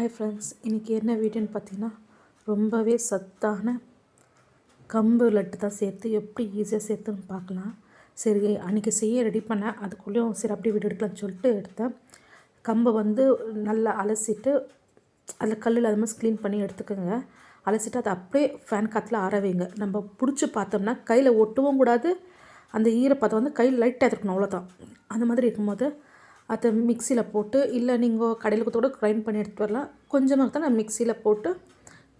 Hi friends, இன்றைக்கி என்ன வீடியோன்னு பார்த்தீங்கன்னா ரொம்பவே சத்தான கம்பு லட்டு தான் சேர்த்து எப்படி ஈஸியாக சேர்த்துன்னு பார்க்கலாம். சரி, அன்றைக்கி செய்ய ரெடி பண்ணேன். அதுக்குள்ளேயும் சரி அப்படியே வீடியோ எடுக்கலாம்னு சொல்லிட்டு எடுத்தேன். கம்பை வந்து நல்லா அலசிட்டு அதில் கல்லில் அது மாதிரி க்ளீன் பண்ணி எடுத்துக்கோங்க. அலசிட்டு அதை அப்படியே ஃபேன் காற்றுல ஆற வைங்க. நம்ம பிடிச்சி பார்த்தோம்னா கையில் ஒட்டவும் கூடாது. அந்த ஈரப்பதம் வந்து கையில் லைட்டாக இருக்கணும், அவ்வளோதான். அந்த மாதிரி இருக்கும்போது அதை மிக்சியில் போட்டு, இல்லை நீங்கள் கடையில் கூட கிரைண்ட் பண்ணி எடுத்துகிட்டு வரலாம். கொஞ்சமாக தான் நான் மிக்சியில் போட்டு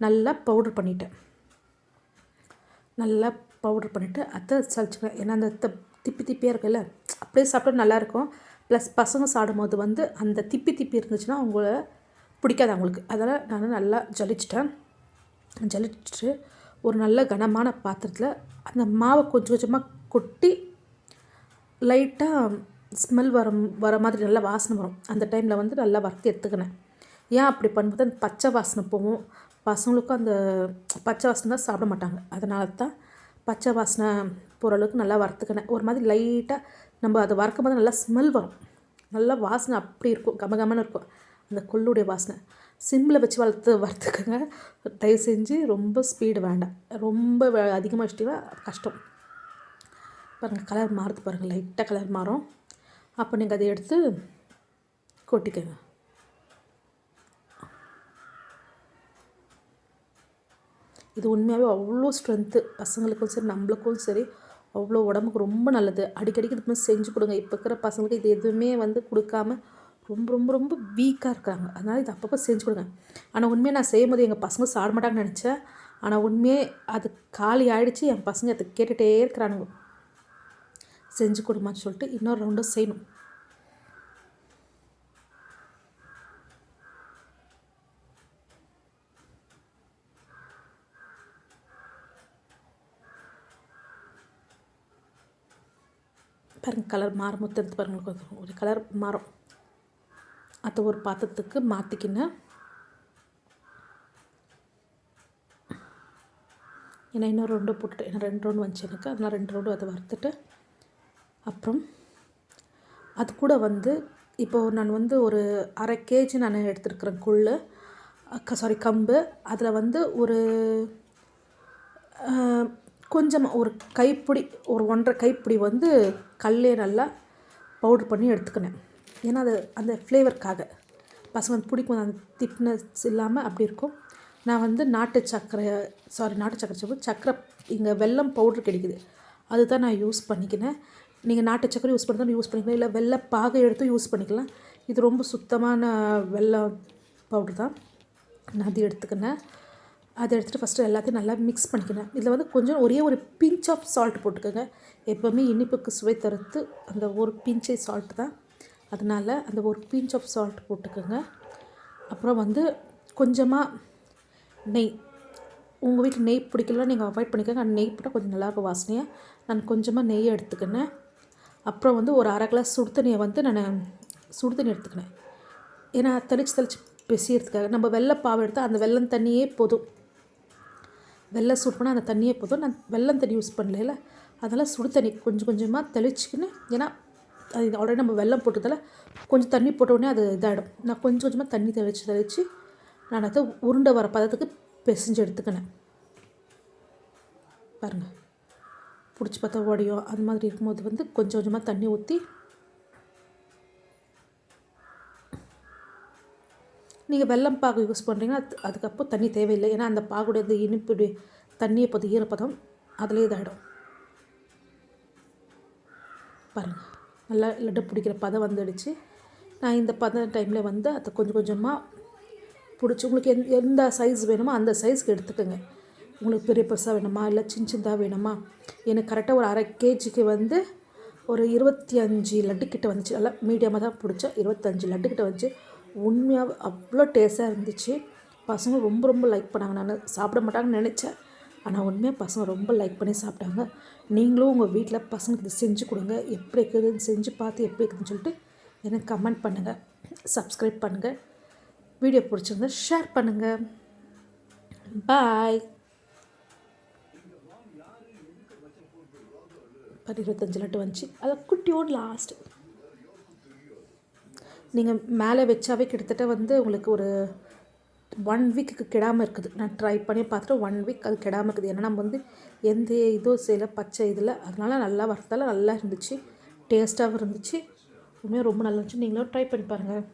நல்லா பவுட்ரு பண்ணிவிட்டேன். நல்லா பவுட்ரு பண்ணிவிட்டு அதை சளிச்சுக்கிறேன். ஏன்னா அந்த திப்பி திப்பியாக இருக்குல்ல, அப்படியே சாப்பிட்டா நல்லாயிருக்கும். ப்ளஸ் பசங்க சாப்பிடும்போது வந்து அந்த திப்பி இருந்துச்சுன்னா அவங்கள பிடிக்காது அவங்களுக்கு. அதனால் நான் நல்லா ஜலிச்சிட்டேன். ஜலிச்சுட்டு ஒரு நல்ல கனமான பாத்திரத்தில் அந்த மாவை கொஞ்சம் கொஞ்சமாக கொட்டி லைட்டாக ஸ்மெல் வர மாதிரி நல்லா வாசனை வரும். அந்த டைமில் வந்து நல்லா வறுத்து எடுத்துக்கினேன். ஏன் அப்படி பண்ணும்போது அந்த பச்சை வாசனை போகும். பசங்களுக்கும் அந்த பச்சை வாசனை தான் சாப்பிட மாட்டாங்க. அதனால தான் பச்சை வாசனை போகிற அளவுக்கு நல்லா வறுத்துக்கினேன். ஒரு மாதிரி லைட்டாக நம்ம அதை வறுக்கும் போது நல்லா ஸ்மெல் வரும். நல்லா வாசனை அப்படி இருக்கும், கமகமன்னு இருக்கும் அந்த கொள்ளுடைய வாசனை. சிம்மில் வச்சு வறுத்துக்கோங்க. தயவு செஞ்சு ரொம்ப ஸ்பீடு வேண்டாம். ரொம்ப அதிகமாக வச்சிட்டிங்கன்னா கஷ்டம். பாருங்கள், கலர் மாறுது பாருங்கள், லைட்டாக கலர் மாறும். அப்போ நீங்கள் அதை எடுத்து கொட்டிக்கோங்க. இது உண்மையாகவே அவ்வளோ ஸ்ட்ரென்த்து. பசங்களுக்கும் சரி நம்மளுக்கும் சரி அவ்வளோ உடம்புக்கு ரொம்ப நல்லது. அடிக்கடிக்கு இது மாதிரி செஞ்சு கொடுங்க. இப்போ இருக்கிற பசங்களுக்கு இது எதுவுமே வந்து கொடுக்காம ரொம்ப ரொம்ப ரொம்ப வீக்காக இருக்காங்க. அதனால் இது அப்பப்போ செஞ்சு கொடுங்க. ஆனால் உண்மையாக நான் செய்யும் போது எங்கள் பசங்க சாப்பிட மாட்டாங்கன்னு நினச்சேன். ஆனால் உண்மையே அது காலி ஆகிடுச்சு. என் பசங்க அதை கேட்டுகிட்டே இருக்கிறானுங்க, செஞ்சு கொடுமான்னு சொல்லிட்டு. இன்னொரு ரவுண்டும் செய்யணும். பாருங்கள், கலர் மாறும். தெரிஞ்சு பாருங்கள், ஒரு கலர் மாறும். அதை ஒரு பாத்திரத்துக்கு மாற்றிக்கினேன். ஏன்னா இன்னொரு ரவுண்டு போட்டுட்டு, ஏன்னா 2 ரவுண்டு வந்துச்சு எனக்கு. அதனால் 2 ரவுண்டு அதை வறுத்துட்டு அப்புறம் அது கூட வந்து இப்போது நான் வந்து ஒரு 1/2 kg நான் எடுத்துருக்கிறேன் கம்பு. அதில் வந்து ஒரு கொஞ்சமாக ஒரு கைப்பிடி, ஒரு 1.5 கைப்பிடி வந்து கல்லே நல்லா பவுட்ரு பண்ணி எடுத்துக்கினேன். ஏன்னா அது அந்த ஃப்ளேவருக்காக பசங்க பிடிக்கும். அந்த திக்னஸ் இல்லாமல் அப்படி இருக்கும். நான் வந்து நாட்டு சக்கரை இங்கே வெல்லம் பவுட்ரு கிடைக்குது, அதுதான் நான் யூஸ் பண்ணிக்கினேன். நீங்கள் நாட்டு சக்கரை யூஸ் பண்ணுறதா யூஸ் பண்ணிக்கலாம், இல்லை வெள்ளை பாகை எடுத்து யூஸ் பண்ணிக்கலாம். இது ரொம்ப சுத்தமான வெல்லம் பவுட்ரு தான். நான் அது எடுத்துக்கினேன். அதை எடுத்துகிட்டு ஃபஸ்ட்டு எல்லாத்தையும் நல்லா மிக்ஸ் பண்ணிக்கினேன். இதில் வந்து கொஞ்சம் ஒரே ஒரு பிஞ்ச் ஆஃப் சால்ட் போட்டுக்கோங்க. எப்போவுமே இனிப்புக்கு சுவை தருத்து அந்த ஒரு பிஞ்சை சால்ட் தான். அதனால் அந்த ஒரு பிஞ்ச் ஆஃப் சால்ட் போட்டுக்கோங்க. அப்புறம் வந்து கொஞ்சமாக நெய். உங்கள் வீட்டில் நெய் பிடிக்கலாம், நீங்கள் அவாய்ட் பண்ணிக்கோங்க. அந்த நெய் போட்டால் கொஞ்சம் நல்லாயிருக்கும் வாசனையாக. நான் கொஞ்சமாக நெய்யை எடுத்துக்கினேன். அப்புறம் வந்து ஒரு 1/2 கிளாஸ் சுடு தண்ணியை வந்து நான் சுடு தண்ணி எடுத்துக்கினேன். ஏன்னா தெளித்து பிசையறதுக்காக. நம்ம வெள்ளை பாவு எடுத்தால் அந்த வெல்லம் தண்ணியே போதும். வெள்ளம் சூட் பண்ணால் அந்த தண்ணியே போதும். நான் வெல்லம் தண்ணி யூஸ் பண்ணல, அதனால் சுடு தண்ணி கொஞ்சம் கொஞ்சமாக தெளிச்சிக்கின்னு. ஏன்னா அது ஆல்ரெடி நம்ம வெல்லம் போட்டதால் கொஞ்சம் தண்ணி போட்டோடனே அது இதாகிடும். நான் கொஞ்சம் கொஞ்சமாக தண்ணி தெளித்து நான் அதை உருண்டை வர பதத்துக்கு பிசைஞ்சு எடுத்துக்கினேன். பாருங்கள், பிடிச்சி பார்த்தா உடையும். அது மாதிரி இருக்கும்போது வந்து கொஞ்சம் கொஞ்சமாக தண்ணி ஊற்றி நீங்கள் வெல்லம் பாகு யூஸ் பண்ணுறீங்கன்னா அதுக்கப்புறம் தண்ணி தேவையில்லை. ஏன்னா அந்த பாகுடைய அந்த இனிப்பு தண்ணியை பற்றி ஈரப்பதம் அதிலே இதாகிடும். பாருங்கள், நல்லா லட்டு பிடிக்கிற பதம் வந்துடுச்சு. நான் இந்த டைமில் வந்து அதை கொஞ்சம் கொஞ்சமாக பிடிச்சி, உங்களுக்கு எந்த சைஸ் வேணுமோ அந்த சைஸ்க்கு எடுத்துக்கோங்க. உங்களுக்கு பெரிய பெருசாக வேணுமா, இல்லை சின்னதாக வேணுமா. எனக்கு கரெக்டாக ஒரு 1/2 kgக்கு வந்து ஒரு 25 லட்டுக்கிட்ட வந்துச்சு. நல்லா மீடியமாக தான் பிடிச்சேன். 25 லட்டுக்கிட்ட வந்துச்சு. உண்மையாக அவ்வளோ டேஸ்ட்டாக இருந்துச்சு. பசங்க ரொம்ப ரொம்ப லைக் பண்ணாங்க. நான் சாப்பிட மாட்டாங்கன்னு நினச்சேன், ஆனால் உண்மையாக பசங்க ரொம்ப லைக் பண்ணி சாப்பிட்டாங்க. நீங்களும் உங்கள் வீட்டில் பசங்களுக்கு இது செஞ்சு கொடுங்க. எப்படி இருக்குதுன்னு செஞ்சு பார்த்து எப்படி இருக்குதுன்னு சொல்லிட்டு எனக்கு கமெண்ட் பண்ணுங்கள். சப்ஸ்கிரைப் பண்ணுங்கள். வீடியோ பிடிச்சிருந்தா ஷேர் பண்ணுங்கள். பாய். 25 லட்டு வந்துச்சு. அதை குட்டியோடு லாஸ்ட்டு நீங்கள் மேலே வச்சாவே கிட்டத்தட்ட வந்து உங்களுக்கு ஒரு 1 வீக்குக்கு கெடாமல் இருக்குது. நான் ட்ரை பண்ணி பார்த்துட்டு 1 வீக் அது கெடாமல் இருக்குது. ஏன்னா நம்ம வந்து எந்த இதுவும் செய்யல, பச்சை இதில். அதனால நல்லா வறுத்தால நல்லா இருந்துச்சு, டேஸ்ட்டாகவும் இருந்துச்சு. உண்மையாக ரொம்ப நல்லா இருந்துச்சு. நீங்களும் ட்ரை பண்ணி பாருங்கள்.